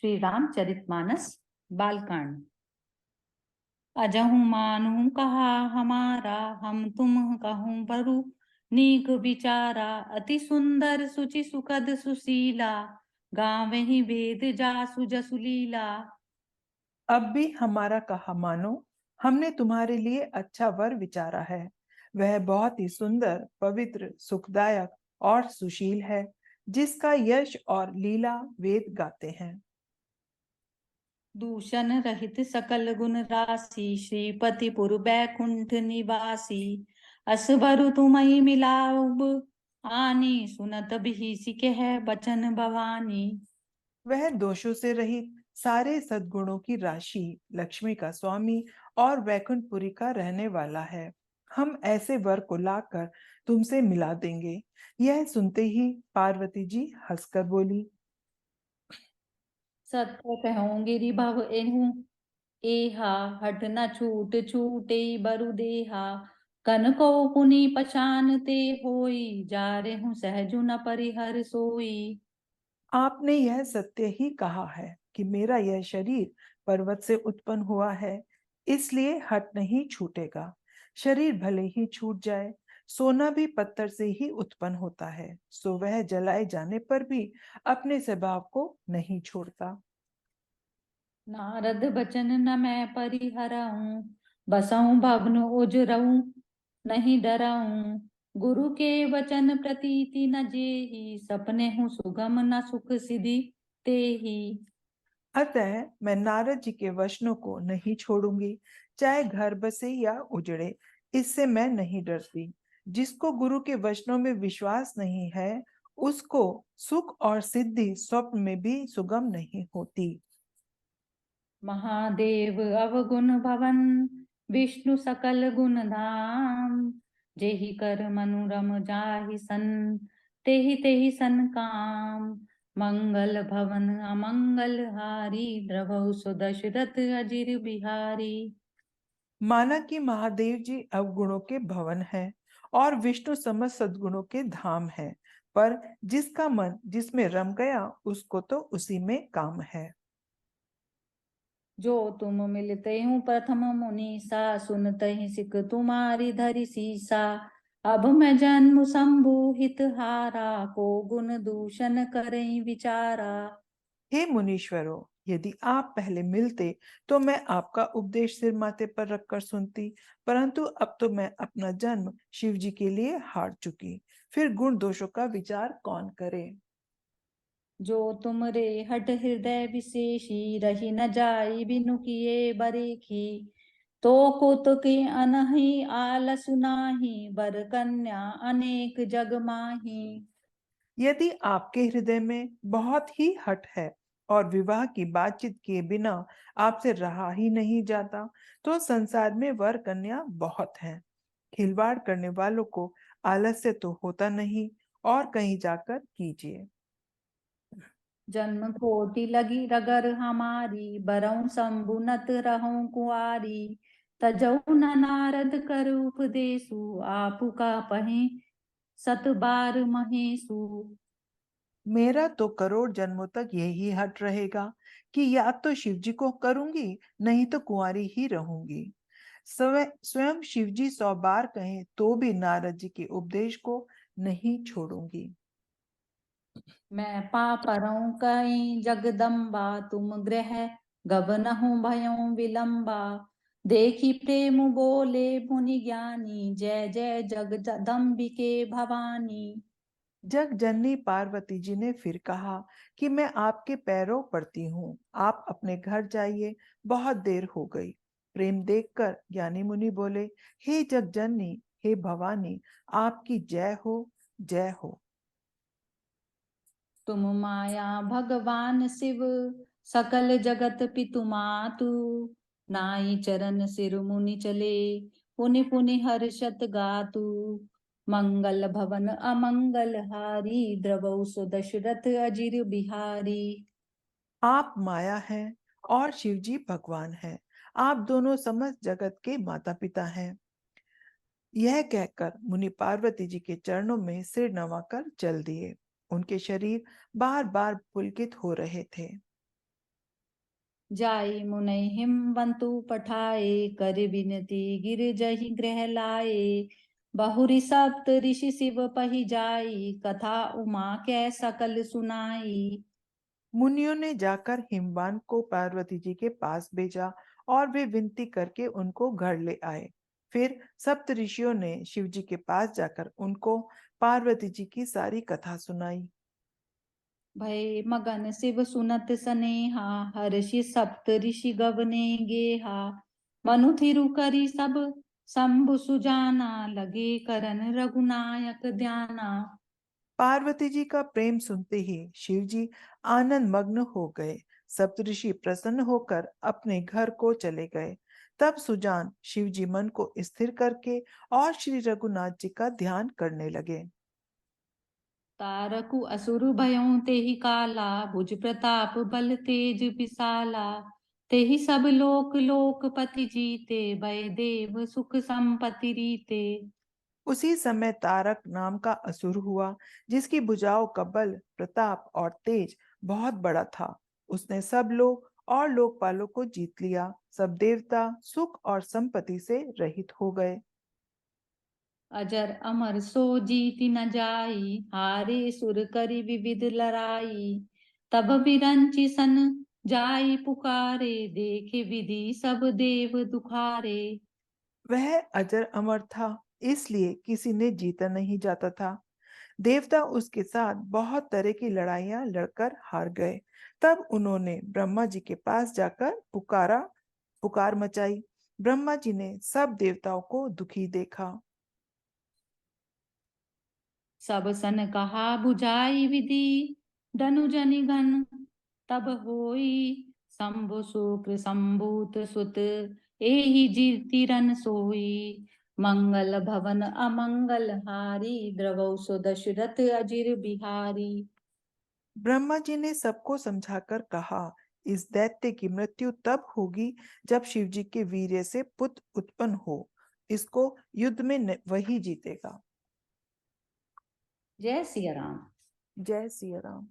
श्री रामचरितमानस बालकांड। अजहु मानु कहा हमारा, हम तुम कहूँ बरु नीक विचारा। अति सुंदर सुचि सुखद सुशीला, गावहि वेद जासु जसु लीला। अब भी हमारा कहा मानो, हमने तुम्हारे लिए अच्छा वर विचारा है। वह बहुत ही सुंदर, पवित्र, सुखदायक और सुशील है, जिसका यश और लीला वेद गाते हैं। दूषण रहित सकल गुण राशि, श्रीपति पुर बैकुंठ निवासी। असबरु तुम्हि मिलाउब आनी, सुनत बिहि सिकह बचन भवानी। वह दोषों से रहित, सारे सद्गुणों की राशि, लक्ष्मी का स्वामी और वैकुंठपुरी का रहने वाला है। हम ऐसे वर को लाकर तुमसे मिला देंगे। यह सुनते ही पार्वती जी हंसकर बोली, सत्य कहूँ गिरि भव एहूँ एहा, हठ न छूट छूटे बरु देहा। कनको पुनि पछानते होई, जा रे हूँ सहजु न परिहर सोई। आपने यह सत्य ही कहा है कि मेरा यह शरीर पर्वत से उत्पन्न हुआ है, इसलिए हट नहीं छूटेगा। शरीर भले ही छूट जाए, सोना भी पत्थर से ही उत्पन्न होता है, सो वह जलाए जाने पर भी अपने स्वभाव को नहीं छोड़ता। नारद बचन न मैं परिहरऊँ, बसऊँ भवन उजरऊँ नहीं डरऊँ। गुरु के वचन प्रतीति न जेहि, सपने हूँ सुगम न सुख सिद्धि तेहि। अतः मैं नारद जी के वचनों को नहीं छोड़ूंगी, चाहे घर बसे या उजड़े, इससे मैं नहीं डरती। जिसको गुरु के वचनों में विश्वास नहीं है, उसको सुख और सिद्धि स्वप्न में भी सुगम नहीं होती। महादेव अवगुण भवन, विष्णु सकल गुण धाम। जेहि कर मनुरम जाहि सन, तेहि तेहि सन काम। मंगल भवन अमंगल हारी, द्रवहु सो दशरथ अजिर बिहारी। माना कि महादेव जी अवगुणों के भवन है और विष्णु समस्त सद्गुणों के धाम है, पर जिसका मन जिसमें रम गया, उसको तो उसी में काम है। जो तुम मिलते हूँ प्रथम मुनीसा, सुनते ही सिख तुम्हारी धरि सीसा। अब मैं जन्म संबूहित हारा, को गुण दूषण करें विचारा। हे मुनीश्वरों, यदि आप पहले मिलते तो मैं आपका उपदेश सिर माथे पर रखकर सुनती, परंतु अब तो मैं अपना जन्म शिव जी के लिए हार चुकी, फिर गुण दोषों का विचार कौन करे। जो तुम रे हट हृदय विशेषी, रही न जाई बिनु किए बरेखी। तो कुत के अनहि आल सुनाही, बर कन्या अनेक जग माही। यदि आपके हृदय में बहुत ही हठ है और विवाह की बातचीत किए बिना आपसे रहा ही नहीं जाता, तो संसार में वर कन्या बहुत हैं। खिलवाड़ करने वालों को आलस्य तो होता नहीं, और कहीं जाकर कीजिए। जन्म कोटि लगी रगर हमारी, बरऊं संबुनत रहूं कुआरी। तजऊ न नारद कर उपदेसु, आपु का पहे सत बार महेसु। मेरा तो करोड़ जन्मों तक यही हट रहेगा कि या तो शिव जी को करूंगी, नहीं तो कुंवारी ही रहूंगी। स्वयं शिव जी 100 बार कहें तो भी नारद जी के उपदेश को नहीं छोड़ूंगी। मैं पापरऊं कई जगदम्बा, तुम गृह गबनहु भयऊं विलंबा। देखी प्रेम बोले मुनि ज्ञानी, जय जय जगदम्बिके भवानी। जग जननी पार्वती जी ने फिर कहा कि मैं आपके पैरों पड़ती हूँ, आप अपने घर जाइए, बहुत देर हो गई। प्रेम देखकर ज्ञानी मुनि बोले, हे जग जननी, हे भवानी, आपकी जय हो, जय हो। तुम माया भगवान शिव, सकल जगत पितु मातु। नाई चरण सिर मुनि चले, पुनि पुनि हर्षत गातु। मंगल भवन अमंगल हारी, द्रवौ सो दशरथ अजिर बिहारी। आप माया हैं और शिव जी भगवान हैं। आप दोनों समस्त जगत के माता पिता हैं। यह कहकर मुनि पार्वती जी के चरणों में सिर नवाकर चल दिए। उनके शरीर बार बार पुलकित हो रहे थे। जाई मुनै हिमवंतु पठाए, कर विनती गिर जहि गृह लाए। बहुरी सप्त ऋषि शिव पहि जाई, कथा उमा कै सकल सुनाई। मुनियों ने जाकर हिमवान को पार्वती जी के पास भेजा और वे विनती करके उनको घर ले आए। फिर सप्त ऋषियों ने शिव जी के पास जाकर उनको पार्वती जी की सारी कथा सुनाई। भय मगन शिव सुनत सनेहा, हर्षि सप्त ऋषि गवने गेहा। मनु थिरु करी सब शंभु सुजाना, लगे करन रघुनायक ध्याना। पार्वती जी का प्रेम सुनते ही शिव जी आनंद मग्न हो गए। सप्तऋषि प्रसन्न होकर अपने घर को चले गए। तब सुजान शिव जी मन को स्थिर करके और श्री रघुनाथ जी का ध्यान करने लगे। तारकु असुरु भयों तेहि काला, भुज प्रताप बल तेज विशाला। तेहि सब लोक लोकपति जीते, भय देव सुख संपत्ति रीते। उसी समय तारक नाम का असुर हुआ, जिसकी भुजाओं का बल, प्रताप और तेज बहुत बड़ा था। उसने सब लोग और लोकपालों को जीत लिया। सब देवता सुख और संपत्ति से रहित हो गए। अजर अमर सो जीति न जाई, हारे सुर करि विविध लड़ाई। तब बिरंचि सन जाई पुकारे, देखे विधि सब देव दुखारे। वह अजर अमर था, इसलिए किसी ने जीता नहीं जाता था। देवता उसके साथ बहुत तरह की लड़ाइयां लड़कर हार गए। तब उन्होंने ब्रह्मा जी के पास जाकर पुकार मचाई। ब्रह्मा जी ने सब देवताओं को दुखी देखा। सब सन कहा बुझाई विधि, धनु जनि घन। तब होई शंभु शुक्र संभूत सुत, एहि जीति रन सोई। मंगल भवन अमंगल हारी, द्रवौ सो दशरथ अजिर बिहारी। ब्रह्मा जी ने सबको समझाकर कहा, इस दैत्य की मृत्यु तब होगी जब शिव जी के वीर्य से पुत्र उत्पन्न हो। इसको युद्ध में वही जीतेगा। जय सिया राम। जय सिया राम।